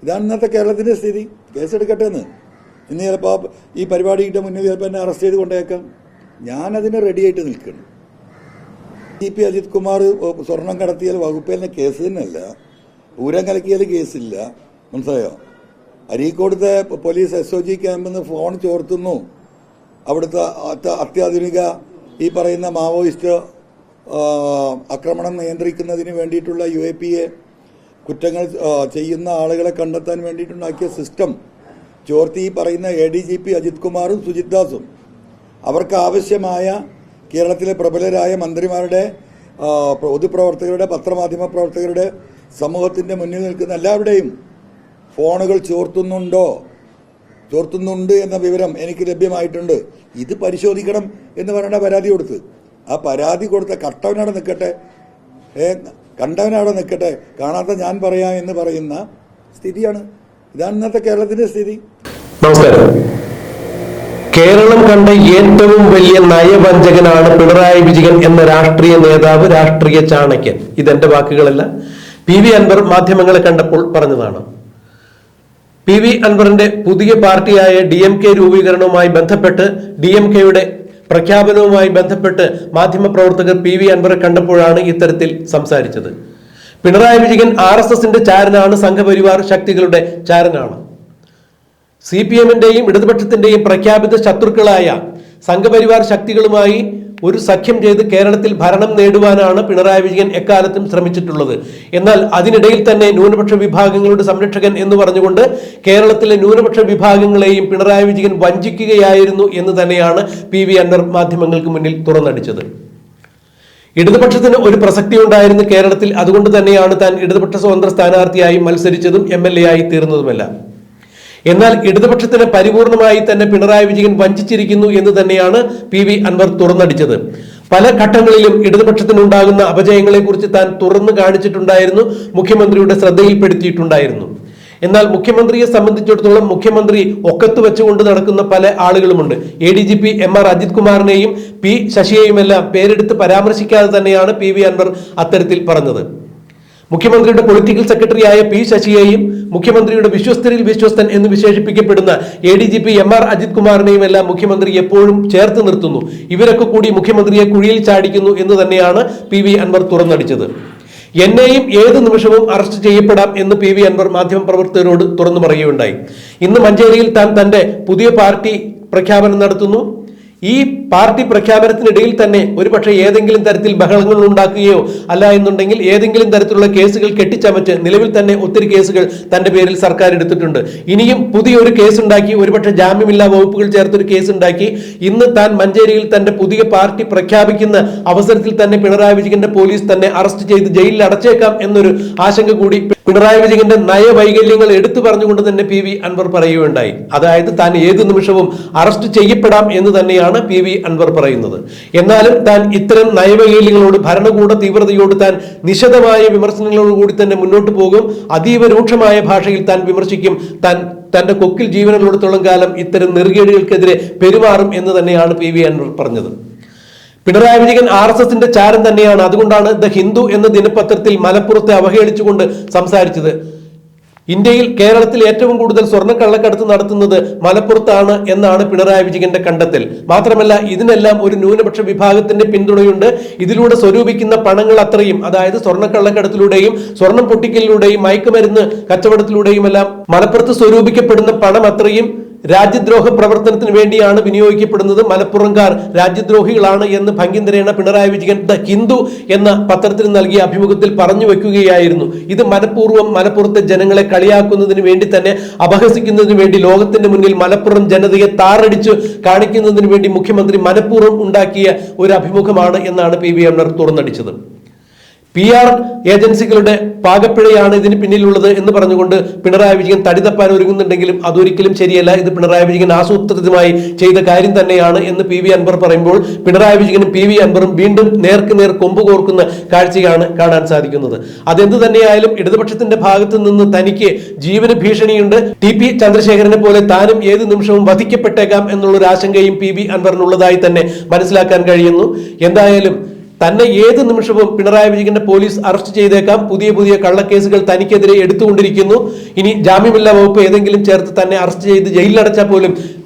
ഇതാണ് ഇന്നത്തെ കേരളത്തിൻ്റെ സ്ഥിതി. കേസെടുക്കട്ടെ എന്ന്. ഇന്ന് ചിലപ്പോൾ ഈ പരിപാടിയുടെ മുന്നിൽ ചിലപ്പോൾ എന്നെ അറസ്റ്റ് ചെയ്ത് കൊണ്ടേക്കാം. ഞാനതിന് റെഡിയായിട്ട് നിൽക്കണം. CP അജിത് കുമാർ സ്വർണം കടത്തിയാൽ വകുപ്പിലെ കേസ് തന്നെയല്ല, ഊരം കലക്കിയാൽ കേസില്ല. മനസ്സിലായോ? അരീക്കോടത്തെ പോലീസ് SOG ക്യാമ്പിൽ നിന്ന് ഫോൺ ചോർത്തുന്നു. അവിടുത്തെ അത്യാധുനിക ഈ പറയുന്ന മാവോയിസ്റ്റ് ആക്രമണം നിയന്ത്രിക്കുന്നതിന് വേണ്ടിയിട്ടുള്ള UAPA കുറ്റങ്ങൾ ചെയ്യുന്ന ആളുകളെ കണ്ടെത്താൻ വേണ്ടിയിട്ടുണ്ടാക്കിയ സിസ്റ്റം ചോർത്തി ഈ പറയുന്ന ADGP അജിത് കുമാറും സുജിത് ദാസും അവർക്ക് ആവശ്യമായ കേരളത്തിലെ പ്രബലരായ മന്ത്രിമാരുടെ, പൊതുപ്രവർത്തകരുടെ, പത്രമാധ്യമ പ്രവർത്തകരുടെ, സമൂഹത്തിൻ്റെ മുന്നിൽ നിൽക്കുന്ന എല്ലാവരുടെയും ഫോണുകൾ ചോർത്തുന്നുണ്ട് എന്ന വിവരം എനിക്ക് ലഭ്യമായിട്ടുണ്ട്. ഇത് പരിശോധിക്കണം എന്ന് പറയേണ്ട പരാതി കൊടുത്ത്, ആ പരാതി കൊടുത്ത കണ്ടവനവിടെ നിൽക്കട്ടെ, കാണാത്ത ഞാൻ പറയാം എന്ന് പറയുന്ന സ്ഥിതിയാണ്. ഇതാണ് ഇന്നത്തെ കേരളത്തിന്റെ സ്ഥിതി. നമസ്കാരം. കേരളം കണ്ട ഏറ്റവും വലിയ നയവഞ്ചകനാണ് പിണറായി വിജയൻ എന്ന രാഷ്ട്രീയ നേതാവ്, രാഷ്ട്രീയ ചാണക്യൻ. ഇതെന്റെ വാക്കുകളല്ല, PV അൻവർ മാധ്യമങ്ങളെ കണ്ടപ്പോൾ പറഞ്ഞതാണ്. PV അൻവറിന്റെ പുതിയ പാർട്ടിയായ DMK രൂപീകരണവുമായി ബന്ധപ്പെട്ട്, DMKയുടെ പ്രഖ്യാപനവുമായി ബന്ധപ്പെട്ട് മാധ്യമപ്രവർത്തകർ PV അൻവറെ കണ്ടപ്പോഴാണ് ഇത്തരത്തിൽ സംസാരിച്ചത്. പിണറായി വിജയൻ RSSന്റെ ചാരനാണ്, സംഘപരിവാർ ശക്തികളുടെ ചാരനാണ്. CPMന്റെയും ഇടതുപക്ഷത്തിന്റെയും പ്രഖ്യാപിത ശത്രുക്കളായ സംഘപരിവാർ ശക്തികളുമായി ഒരു സഖ്യം ചെയ്ത് കേരളത്തിൽ ഭരണം നേടുവാനാണ് പിണറായി വിജയൻ എക്കാലത്തും ശ്രമിച്ചിട്ടുള്ളത്. എന്നാൽ അതിനിടയിൽ തന്നെ ന്യൂനപക്ഷ വിഭാഗങ്ങളുടെ സംരക്ഷകൻ എന്ന് പറഞ്ഞുകൊണ്ട് കേരളത്തിലെ ന്യൂനപക്ഷ വിഭാഗങ്ങളെയും പിണറായി വിജയൻ വഞ്ചിക്കുകയായിരുന്നു എന്ന് തന്നെയാണ് PV അൻവർ മാധ്യമങ്ങൾക്ക് മുന്നിൽ തുറന്നടിച്ചത്. ഇടതുപക്ഷത്തിന് ഒരു പ്രസക്തി ഉണ്ടായിരുന്നു കേരളത്തിൽ, അതുകൊണ്ട് തന്നെയാണ് താൻ ഇടതുപക്ഷ സ്വതന്ത്ര സ്ഥാനാർത്ഥിയായി മത്സരിച്ചതും MLA ആയി തീർന്നതുമല്ല. എന്നാൽ ഇടതുപക്ഷത്തിന് പരിപൂർണമായി തന്നെ പിണറായി വിജയൻ വഞ്ചിച്ചിരിക്കുന്നു എന്ന് തന്നെയാണ് PV അൻവർ തുറന്നടിച്ചത്. പല ഘട്ടങ്ങളിലും ഇടതുപക്ഷത്തിനുണ്ടാകുന്ന അപജയങ്ങളെ കുറിച്ച് താൻ തുറന്നു കാണിച്ചിട്ടുണ്ടായിരുന്നു, മുഖ്യമന്ത്രിയുടെ ശ്രദ്ധയിൽപ്പെടുത്തിയിട്ടുണ്ടായിരുന്നു. എന്നാൽ മുഖ്യമന്ത്രിയെ സംബന്ധിച്ചിടത്തോളം മുഖ്യമന്ത്രി ഒക്കത്ത് വെച്ചുകൊണ്ട് നടക്കുന്ന പല ആളുകളുമുണ്ട്. ADGP MR അജിത് കുമാറിനെയും P ശശിയെയുമെല്ലാം പേരെടുത്ത് പരാമർശിക്കാതെ തന്നെയാണ് PV അൻവർ അത്തരത്തിൽ പറഞ്ഞത്. മുഖ്യമന്ത്രിയുടെ പൊളിറ്റിക്കൽ സെക്രട്ടറിയായ P ശശിയെയും മുഖ്യമന്ത്രിയുടെ വിശ്വസ്തരിൽ വിശ്വസ്തൻ എന്ന് വിശേഷിപ്പിക്കപ്പെടുന്ന ADGP MR അജിത് കുമാറിനെയും എല്ലാം മുഖ്യമന്ത്രി എപ്പോഴും ചേർത്ത് നിർത്തുന്നു. ഇവരൊക്കെ കൂടി മുഖ്യമന്ത്രിയെ കുഴിയിൽ ചാടിക്കുന്നു എന്ന് തന്നെയാണ് PV അൻവർ തുറന്നടിച്ചത്. എന്നെയും ഏത് നിമിഷവും അറസ്റ്റ് ചെയ്യപ്പെടാം എന്ന് PV അൻവർ മാധ്യമപ്രവർത്തകരോട് തുറന്നു പറയുകയുണ്ടായി. ഇന്ന് മഞ്ചേരിയിൽ താൻ തന്റെ പുതിയ പാർട്ടി പ്രഖ്യാപനം നടത്തുന്നു. ഈ പാർട്ടി പ്രഖ്യാപനത്തിനിടയിൽ തന്നെ ഒരുപക്ഷെ ഏതെങ്കിലും തരത്തിൽ ബഹളങ്ങൾ ഉണ്ടാക്കുകയോ അല്ല എന്നുണ്ടെങ്കിൽ ഏതെങ്കിലും തരത്തിലുള്ള കേസുകൾ കെട്ടിച്ചമച്ച്, നിലവിൽ തന്നെ ഒത്തിരി കേസുകൾ തന്റെ പേരിൽ സർക്കാർ എടുത്തിട്ടുണ്ട്. ഇനിയും പുതിയൊരു കേസ് ഉണ്ടാക്കി, ഒരുപക്ഷെ ജാമ്യമില്ലാ വകുപ്പുകൾ ചേർത്തൊരു കേസ് ഉണ്ടാക്കി ഇന്ന് താൻ മഞ്ചേരിയിൽ തന്റെ പുതിയ പാർട്ടി പ്രഖ്യാപിക്കുന്ന അവസരത്തിൽ തന്നെ പിണറായി വിജയന്റെ പോലീസ് തന്നെ അറസ്റ്റ് ചെയ്ത് ജയിലിൽ അടച്ചേക്കാം എന്നൊരു ആശങ്ക കൂടി പിണറായി വിജയന്റെ നയവൈകല്യങ്ങൾ എടുത്തു പറഞ്ഞുകൊണ്ട് തന്നെ PV അൻവർ പറയുകയുണ്ടായി. അതായത് താൻ ഏത് നിമിഷവും അറസ്റ്റ് ചെയ്യപ്പെടാം എന്ന് തന്നെയാണ് PV അൻവർ പറയുന്നത്. എന്നാലും താൻ ഇത്തരം നയവൈകല്യങ്ങളോട്, ഭരണകൂട തീവ്രതയോട് താൻ നിശിതമായ വിമർശനങ്ങളോടുകൂടി തന്നെ മുന്നോട്ട് പോകും. അതീവ രൂക്ഷമായ ഭാഷയിൽ താൻ വിമർശിക്കും. താൻ തന്റെ കൊക്കിൽ ജീവനുള്ളിടത്തോളം കാലം ഇത്തരം നെറുകേടുകൾക്കെതിരെ പെരുമാറും എന്ന് തന്നെയാണ് PV അൻവർ പറഞ്ഞത്. പിണറായി വിജയൻ RSSന്റെ ചാരൻ തന്നെയാണ്. അതുകൊണ്ടാണ് ദ ഹിന്ദു എന്ന ദിനപത്രത്തിൽ മലപ്പുറത്തെ അവഹേളിച്ചുകൊണ്ട് സംസാരിച്ചത്. ഇന്ത്യയിൽ, കേരളത്തിൽ ഏറ്റവും കൂടുതൽ സ്വർണ്ണക്കള്ളക്കടത്ത് നടത്തുന്നത് മലപ്പുറത്താണ് എന്നാണ് പിണറായി വിജയന്റെ കണ്ടെത്തൽ. മാത്രമല്ല ഇതിനെല്ലാം ഒരു ന്യൂനപക്ഷ വിഭാഗത്തിന്റെ പിന്തുണയുണ്ട്. ഇതിലൂടെ സ്വരൂപിക്കുന്ന പണങ്ങൾ അത്രയും, അതായത് സ്വർണ്ണക്കള്ളക്കടത്തിലൂടെയും സ്വർണം പൊട്ടിക്കലിലൂടെയും മയക്കുമരുന്ന് കച്ചവടത്തിലൂടെയും എല്ലാം മലപ്പുറത്ത് സ്വരൂപിക്കപ്പെടുന്ന പണം അത്രയും രാജ്യദ്രോഹ പ്രവർത്തനത്തിന് വേണ്ടിയാണ് വിനിയോഗിക്കപ്പെടുന്നത്. മലപ്പുറംകാർ രാജ്യദ്രോഹികളാണ് എന്ന് ഭംഗിന്തരേണ പിണറായി വിജയൻ ദ ഹിന്ദു എന്ന പത്രത്തിന് നൽകിയ അഭിമുഖത്തിൽ പറഞ്ഞു വെക്കുകയായിരുന്നു. ഇത് മനഃപൂർവ്വം മലപ്പുറത്തെ ജനങ്ങളെ കളിയാക്കുന്നതിന് വേണ്ടി തന്നെ, അപഹസിക്കുന്നതിന് വേണ്ടി, ലോകത്തിന്റെ മുന്നിൽ മലപ്പുറം ജനതയെ താറടിച്ച് കാണിക്കുന്നതിന് വേണ്ടി മുഖ്യമന്ത്രി മനഃപൂർവ്വം ഉണ്ടാക്കിയ ഒരു അഭിമുഖമാണ് എന്നാണ് PV അൻവർ തുറന്നടിച്ചത്. PR ഏജൻസികളുടെ പാകപ്പിഴയാണ് ഇതിന് പിന്നിലുള്ളത് എന്ന് പറഞ്ഞുകൊണ്ട് പിണറായി വിജയൻ തടിതപ്പാൻ ഒരുങ്ങുന്നുണ്ടെങ്കിലും അതൊരിക്കലും ശരിയല്ല. ഇത് പിണറായി വിജയൻ ആസൂത്രിതമായി ചെയ്ത കാര്യം തന്നെയാണ് എന്ന് PV അൻവർ പറയുമ്പോൾ പിണറായി വിജയനും PV അൻവറും വീണ്ടും നേർക്ക് നേർ കൊമ്പ് കോർക്കുന്ന കാഴ്ചയാണ് കാണാൻ സാധിക്കുന്നത്. അതെന്ത് തന്നെയായാലും ഇടതുപക്ഷത്തിന്റെ ഭാഗത്ത് നിന്ന് തനിക്ക് ജീവന ഭീഷണിയുണ്ട്. TP ചന്ദ്രശേഖരനെ പോലെ താനും ഏത് നിമിഷവും വധിക്കപ്പെട്ടേക്കാം എന്നുള്ളൊരു ആശങ്കയും PV അൻവറിനുള്ളതായി തന്നെ മനസ്സിലാക്കാൻ കഴിയുന്നു. എന്തായാലും തന്നെ ഏത് നിമിഷവും പിണറായി വിജയന്റെ പോലീസ് അറസ്റ്റ് ചെയ്തേക്കാം. പുതിയ കള്ളക്കേസുകൾ തനിക്കെതിരെ എടുത്തുകൊണ്ടിരിക്കുന്നു. ഇനി ജാമ്യമില്ലാ വകുപ്പ് ഏതെങ്കിലും ചേർത്ത് തന്നെ അറസ്റ്റ് ചെയ്ത് ജയിലിലടച്ചാൽ പോലും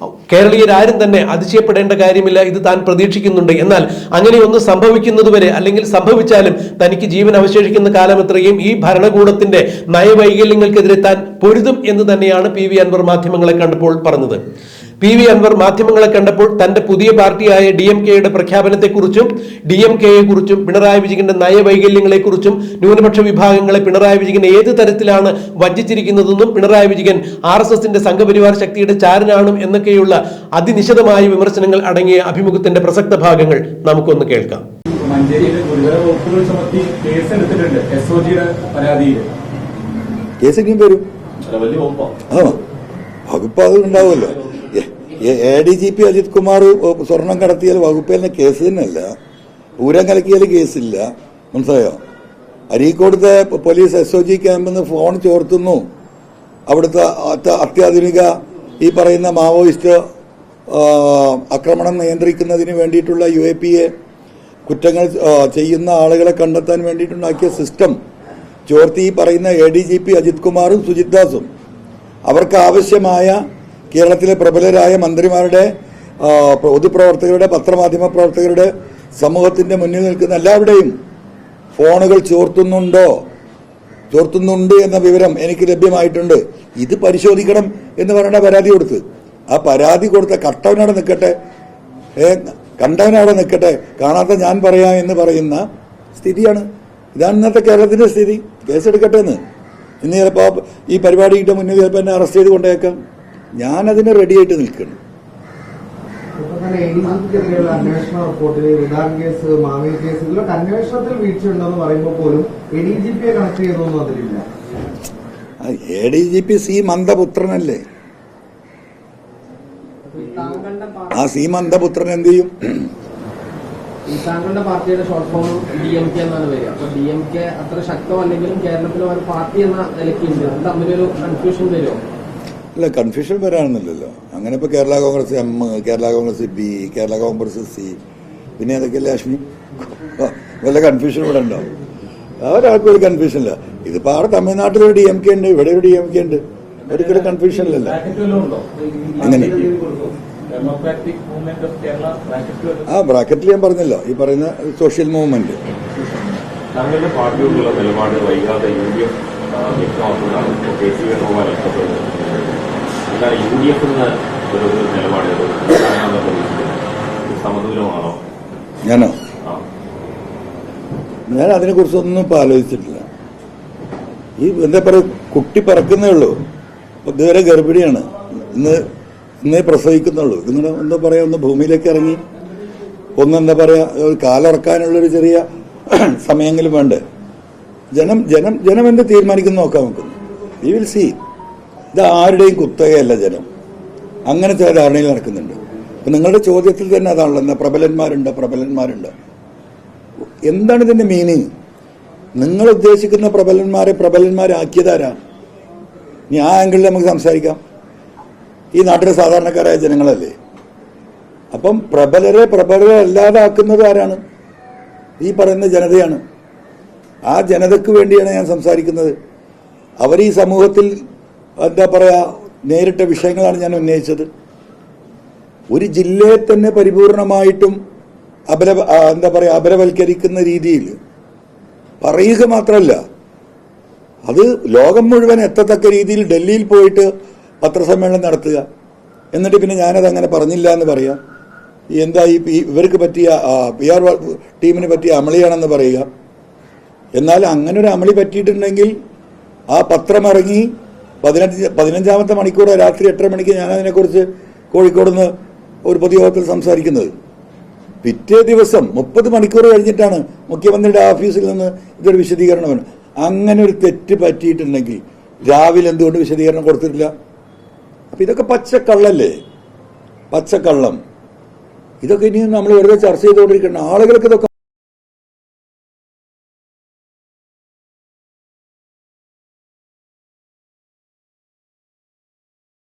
കേരളീയരാരും തന്നെ അതിശയപ്പെടേണ്ട കാര്യമില്ല. ഇത് താൻ പ്രതീക്ഷിക്കുന്നുണ്ട്. എന്നാൽ അങ്ങനെയൊന്ന് സംഭവിക്കുന്നതുവരെ, അല്ലെങ്കിൽ സംഭവിച്ചാലും തനിക്ക് ജീവൻ അവശേഷിക്കുന്ന കാലം എത്രയും ഈ ഭരണകൂടത്തിന്റെ നയവൈകല്യങ്ങൾക്കെതിരെ താൻ പൊരുതും എന്ന് തന്നെയാണ് PV അൻവർ മാധ്യമങ്ങളെ കണ്ടപ്പോൾ പറഞ്ഞത്. PV അൻവർ മാധ്യമങ്ങളെ കണ്ടപ്പോൾ തന്റെ പുതിയ പാർട്ടിയായ DMK-യുടെ പ്രഖ്യാപനത്തെക്കുറിച്ചും DMK-യെക്കുറിച്ചും പിണറായി വിജയന്റെ നയവൈകല്യങ്ങളെക്കുറിച്ചും ന്യൂനപക്ഷ വിഭാഗങ്ങളെ പിണറായി വിജയൻ ഏത് തരത്തിലാണ് വഞ്ചിച്ചിരിക്കുന്നതെന്നും പിണറായി വിജയൻ RSSന്റെ സംഘപരിവാർ ശക്തിയുടെ ചാരനാണ് എന്നൊക്കെയുള്ള അതിനിശിതമായ വിമർശനങ്ങൾ അടങ്ങിയ അഭിമുഖത്തിന്റെ പ്രസക്ത ഭാഗങ്ങൾ നമുക്കൊന്ന് കേൾക്കാം. മഞ്ചേരിയിലെ ഗുരുതര വകുപ്പുകൾ ചുമത്തി കേസെടുത്തിട്ടുണ്ട് SOGയുടെ പരാതിയിൽ. കേസൊക്കെയും വരും. വകുപ്പ് അത് ഉണ്ടാവുമല്ലോ. ADGP അജിത് കുമാർ സ്വർണം കടത്തിയാൽ വകുപ്പിലെ കേസ് തന്നെയല്ല, പൂരം കലക്കിയാൽ കേസില്ല. മനസ്സിലായോ? അരീക്കോടത്തെ പോലീസ് SOG ക്യാമ്പിൽ നിന്ന് ഫോൺ ചോർത്തുന്നു. അവിടുത്തെ അത്യാധുനിക ഈ പറയുന്ന മാവോയിസ്റ്റ് ആക്രമണം നിയന്ത്രിക്കുന്നതിന് വേണ്ടിയിട്ടുള്ള UAPA കുറ്റങ്ങൾ ചെയ്യുന്ന ആളുകളെ കണ്ടെത്താൻ വേണ്ടിയിട്ടുണ്ടാക്കിയ സിസ്റ്റം ചോർത്തി ഈ പറയുന്ന ADGP അജിത് കുമാറും സുജിത് ദാസും അവർക്ക് ആവശ്യമായ കേരളത്തിലെ പ്രബലരായ മന്ത്രിമാരുടെ, പൊതുപ്രവർത്തകരുടെ, പത്രമാധ്യമ പ്രവർത്തകരുടെ, സമൂഹത്തിന്റെ മുന്നിൽ നിൽക്കുന്ന എല്ലാവരുടെയും ഫോണുകൾ ചോർത്തുന്നുണ്ട് എന്ന വിവരം എനിക്ക് ലഭ്യമായിട്ടുണ്ട്. ഇത് പരിശോധിക്കണം എന്ന് പറഞ്ഞ പരാതി കൊടുത്ത്, ആ പരാതി കൊടുത്ത കട്ടവനവിടെ നിൽക്കട്ടെ, കണ്ടവനവിടെ നിൽക്കട്ടെ, കാണാത്ത ഞാൻ പറയാം എന്ന് പറയുന്ന സ്ഥിതിയാണ്. ഇതാണ് ഇന്നത്തെ കേരളത്തിന്റെ സ്ഥിതി. കേസെടുക്കട്ടെ എന്ന്. ഇന്ന് ചിലപ്പോൾ ഈ പരിപാടിയുടെ മുന്നിൽ ചിലപ്പോൾ എന്നെ അറസ്റ്റ് ചെയ്ത് കൊണ്ടേക്കാം. ഞാനതിന് റെഡിയായിട്ട് നിൽക്കണം. അന്വേഷണ റിപ്പോർട്ടിൽ കേസ്, മാവേലി കേസ്, ഇതിലൊക്കെ അന്വേഷണത്തിൽ വീഴ്ചയുണ്ടെന്ന് പറയുമ്പോൾ പോലും ADGP-യെ കണക്ട് ചെയ്തൊന്നും അതിലില്ല. ADGP C മന്ദപുത്രനല്ലേ? ആ C മന്ദപുത്രൻ എന്ത് ചെയ്യും? ഈ താങ്കളുടെ പാർട്ടിയുടെ ഷോർട്ട് ഫോം DMK എന്നാണ് വരിക. അപ്പൊ DMK അത്ര ശക്തമല്ലെങ്കിലും കേരളത്തിലെ ഒരു പാർട്ടി എന്ന നിലയ്ക്കുണ്ട്. അത് തമ്മിലൊരു കൺഫ്യൂഷൻ വരുമോ? അല്ല, കൺഫ്യൂഷൻ വരാണെന്നില്ലല്ലോ. അങ്ങനെ ഇപ്പൊ Kerala Congress M, Kerala Congress B, Kerala Congress C, പിന്നെ അതൊക്കെയല്ലേ അശ്വിനി? വല്ല കൺഫ്യൂഷൻ ഇവിടെ ഉണ്ടോ? ഒരാൾക്കും ഒരു കൺഫ്യൂഷൻ ഇല്ല. ഇതിപ്പോ അവിടെ തമിഴ്നാട്ടിലൊരു DMK ഉണ്ട്, ഇവിടെ ഒരു DMK ഉണ്ട്. ഒരിക്കലും കൺഫ്യൂഷൻ ഇല്ലല്ലോ. അങ്ങനെ ബ്രാക്കറ്റിൽ ഞാൻ പറഞ്ഞല്ലോ, ഈ പറയുന്ന സോഷ്യൽ മൂവ്മെന്റ്. താങ്കളുടെ പാർട്ടിയോടുള്ള നിലപാട് വൈകാതെ UDF വ്യക്തമാക്കുന്നതാണ്. എന്താണ് UDF ഒരു നിലപാട്? സമതുലമാണോ? ഞാനോ? ഞാൻ അതിനെ കുറിച്ചൊന്നും ഇപ്പൊ ആലോചിച്ചിട്ടില്ല. ഈ എന്താ പറയുക, കുട്ടി പറക്കുന്നേ ഉള്ളൂ. ഇതുവരെ ഗർഭിണിയാണ്. ഇന്നേ പ്രസവിക്കുന്നുള്ളൂ. ഇതിങ്ങനെ എന്താ പറയാ, ഒന്ന് ഭൂമിയിലേക്ക് ഇറങ്ങി ഒന്നെന്താ പറയാ, കാലിറക്കാനുള്ളൊരു ചെറിയ സമയമെങ്കിലും വേണ്ടേ? ജനം എന്ത് തീരുമാനിക്കുന്നു നോക്കാൻ നോക്കുന്നു. We will see. ഇത് ആരുടെയും കുത്തകയല്ല ജനം. അങ്ങനെ ചില ധാരണയിൽ നടക്കുന്നുണ്ട്. അപ്പൊ നിങ്ങളുടെ ചോദ്യത്തിൽ തന്നെ അതാണല്ലോ, എന്താ പ്രബലന്മാരുണ്ട്. എന്താണ് ഇതിന്റെ മീനിങ്? നിങ്ങൾ ഉദ്ദേശിക്കുന്ന പ്രബലന്മാരാക്കിയതാരാ? ഇനി ആ ആംഗിളിൽ നമുക്ക് സംസാരിക്കാം. ഈ നാട്ടിലെ സാധാരണക്കാരായ ജനങ്ങളല്ലേ. അപ്പം പ്രബലരെ അല്ലാതാക്കുന്നത് ആരാണ്? ഈ പറയുന്ന ജനതയാണ്. ആ ജനതയ്ക്ക് വേണ്ടിയാണ് ഞാൻ സംസാരിക്കുന്നത്. അവർ ഈ സമൂഹത്തിൽ എന്താ പറയാ, നേരിട്ട വിഷയങ്ങളാണ് ഞാൻ ഉന്നയിച്ചത്. ഒരു ജില്ലയെ തന്നെ പരിപൂർണമായിട്ടും അപരവൽക്കരിക്കുന്ന രീതിയിൽ പറയുക മാത്രമല്ല, അത് ലോകം മുഴുവൻ എത്തത്തക്ക രീതിയിൽ ഡൽഹിയിൽ പോയിട്ട് പത്രസമ്മേളനം നടത്തുക. എന്നിട്ട് പിന്നെ ഞാനത് അങ്ങനെ പറഞ്ഞില്ല എന്ന് പറയാം. എന്താ ഇവർക്ക് പറ്റിയ PR ടീമിന് പറ്റിയ അമളിയാണെന്ന് പറയുക. എന്നാൽ അങ്ങനെ ഒരു അമളി പറ്റിയിട്ടുണ്ടെങ്കിൽ ആ പത്രം ഇറങ്ങി 15-ാമത്തെ മണിക്കൂർ രാത്രി 8:30 മണിക്ക് ഞാൻ അതിനെക്കുറിച്ച് കോഴിക്കോട് നിന്ന് ഒരു പൊതുയോഗത്തിൽ സംസാരിക്കുന്നത്. പിറ്റേ ദിവസം 30 മണിക്കൂർ കഴിഞ്ഞിട്ടാണ് മുഖ്യമന്ത്രിയുടെ ഓഫീസിൽ നിന്ന് ഇതൊരു വിശദീകരണം വേണം. അങ്ങനെ ഒരു തെറ്റ് പറ്റിയിട്ടുണ്ടെങ്കിൽ രാവിലെ എന്തുകൊണ്ട് വിശദീകരണം കൊടുത്തിട്ടില്ല? അപ്പൊ ഇതൊക്കെ പച്ചക്കള്ളല്ലേ, പച്ചക്കള്ളം. ഇതൊക്കെ ഇനിയും നമ്മൾ വെറുതെ ചർച്ച ചെയ്തുകൊണ്ടിരിക്കണം. ആളുകൾക്ക് ഇതൊക്കെ